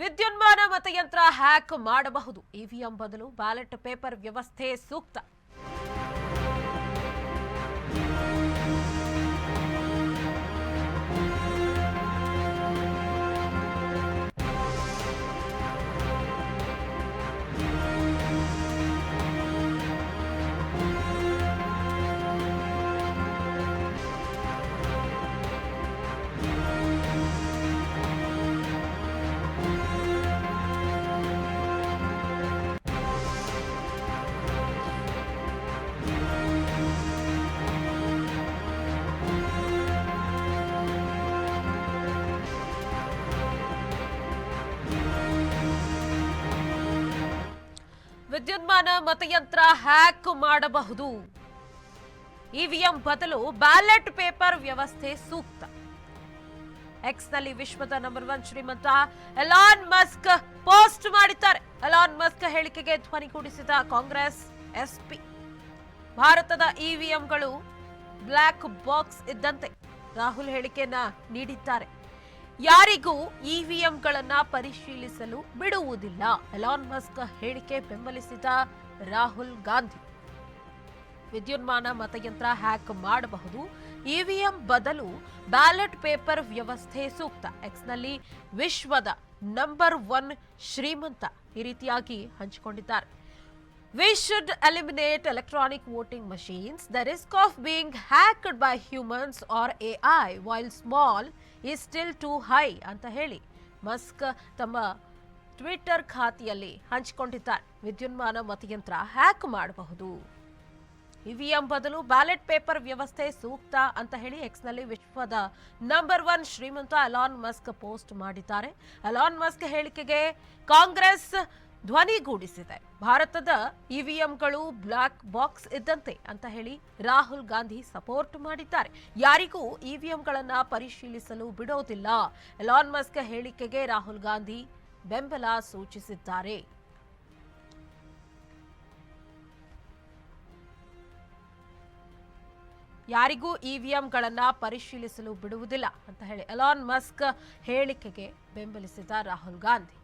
ವಿದ್ಯುನ್ಮಾನ ಮತಯಂತ್ರ ಹ್ಯಾಕ್ ಮಾಡಬಹುದು. ಇವಿಎಂ ಬದಲು ಬ್ಯಾಲೆಟ್ ಪೇಪರ್ ವ್ಯವಸ್ಥೆ ಸೂಕ್ತ. ವಿದ್ಯುನ್ಮಾನ ಮತಯಂತ್ರ ಹ್ಯಾಕ್ ಮಾಡಬಹುದು. ಇವಿಎಂ ಬದಲು ಬ್ಯಾಲೆಟ್ ಪೇಪರ್ ವ್ಯವಸ್ಥೆ ಸೂಕ್ತ. ಎಕ್ಸ್ನಲ್ಲಿ ವಿಶ್ವದ ನಂಬರ್ 1 ಶ್ರೀಮಂತ ಎಲಾನ್ ಮಸ್ಕ್ ಪೋಸ್ಟ್ ಮಾಡಿದ್ದಾರೆ. ಎಲಾನ್ ಮಸ್ಕ್ ಹೇಳಿಕೆಗೆ ಧ್ವನಿಗೂಡಿಸಿದ ಕಾಂಗ್ರೆಸ್ ಎಸ್ಪಿ. ಭಾರತದ ಇವಿಎಂಗಳು ಬ್ಲಾಕ್ ಬಾಕ್ಸ್ ಇದ್ದಂತೆ ರಾಹುಲ್ ಹೇಳಿಕೆಯನ್ನ ನೀಡಿದ್ದಾರೆ. ಯಾರಿಗೂ ಇವಿಎಂಗಳನ್ನ ಪರಿಶೀಲಿಸಲು ಬಿಡುವುದಿಲ್ಲ. ಎಲಾನ್ ಮಸ್ಕ್ ಹೇಳಿಕೆ ಬೆಂಬಲಿಸಿದ ರಾಹುಲ್ ಗಾಂಧಿ. ವಿದ್ಯುನ್ಮಾನ ಮತಯಂತ್ರ ಹ್ಯಾಕ್ ಮಾಡಬಹುದು. ಇವಿಎಂ ಬದಲು ಬ್ಯಾಲೆಟ್ ಪೇಪರ್ ವ್ಯವಸ್ಥೆ ಸೂಕ್ತ. ಎಕ್ಸ್ನಲ್ಲಿ ವಿಶ್ವದ ನಂಬರ್ 1 ಶ್ರೀಮಂತ ಈ ರೀತಿಯಾಗಿ ಹಂಚಿಕೊಂಡಿದ್ದಾರೆ. We should eliminate electronic voting machines. The risk of being hacked by humans or AI while small is still too high ಅಂತ ಹೇಳಿ ಮಸ್ಕ್ ತಮ್ಮ ಟ್ವಿಟರ್ ಖಾತೆಯಲ್ಲಿ ಹಂಚಿಕೊಂಡಿದ್ದಾರೆ. ವಿದ್ಯುನ್ಮಾನ ಮತಯಂತ್ರ ಹ್ಯಾಕ್ ಮಾಡಬಹುದು. ಇವಿಎಂ ಬದಲು ಬ್ಯಾಲೆಟ್ ಪೇಪರ್ ವ್ಯವಸ್ಥೆ ಸೂಕ್ತ ಅಂತ ಹೇಳಿ ಎಕ್ಸ್ನಲ್ಲಿ ವಿಶ್ವದ ನಂಬರ್ 1 ಶ್ರೀಮಂತ ಎಲಾನ್ ಮಸ್ಕ್ ಪೋಸ್ಟ್ ಮಾಡಿದ್ದಾರೆ. ಎಲಾನ್ ಮಸ್ಕ್ ಹೇಳಿಕೆಗೆ ಕಾಂಗ್ರೆಸ್ ಧ್ವನಿಗೂಡಿಸಿದೆ. ಭಾರತದ ಇವಿಎಂಗಳು ಬ್ಲಾಕ್ ಬಾಕ್ಸ್ ಇದ್ದಂತೆ ಅಂತ ಹೇಳಿ ರಾಹುಲ್ ಗಾಂಧಿ ಸಪೋರ್ಟ್ ಮಾಡಿದ್ದಾರೆ. ಯಾರಿಗೂ ಇವಿಎಂಗಳನ್ನ ಪರಿಶೀಲಿಸಲು ಬಿಡೋದಿಲ್ಲ. ಎಲಾನ್ ಮಸ್ಕ್ ಹೇಳಿಕೆಗೆ ರಾಹುಲ್ ಗಾಂಧಿ ಬೆಂಬಲ ಸೂಚಿಸಿದ್ದಾರೆ. ಯಾರಿಗೂ ಇವಿಎಂಗಳನ್ನ ಪರಿಶೀಲಿಸಲು ಬಿಡುವುದಿಲ್ಲ ಅಂತ ಹೇಳಿ ಎಲಾನ್ ಮಸ್ಕ್ ಹೇಳಿಕೆಗೆ ಬೆಂಬಲಿಸಿದ ರಾಹುಲ್ ಗಾಂಧಿ.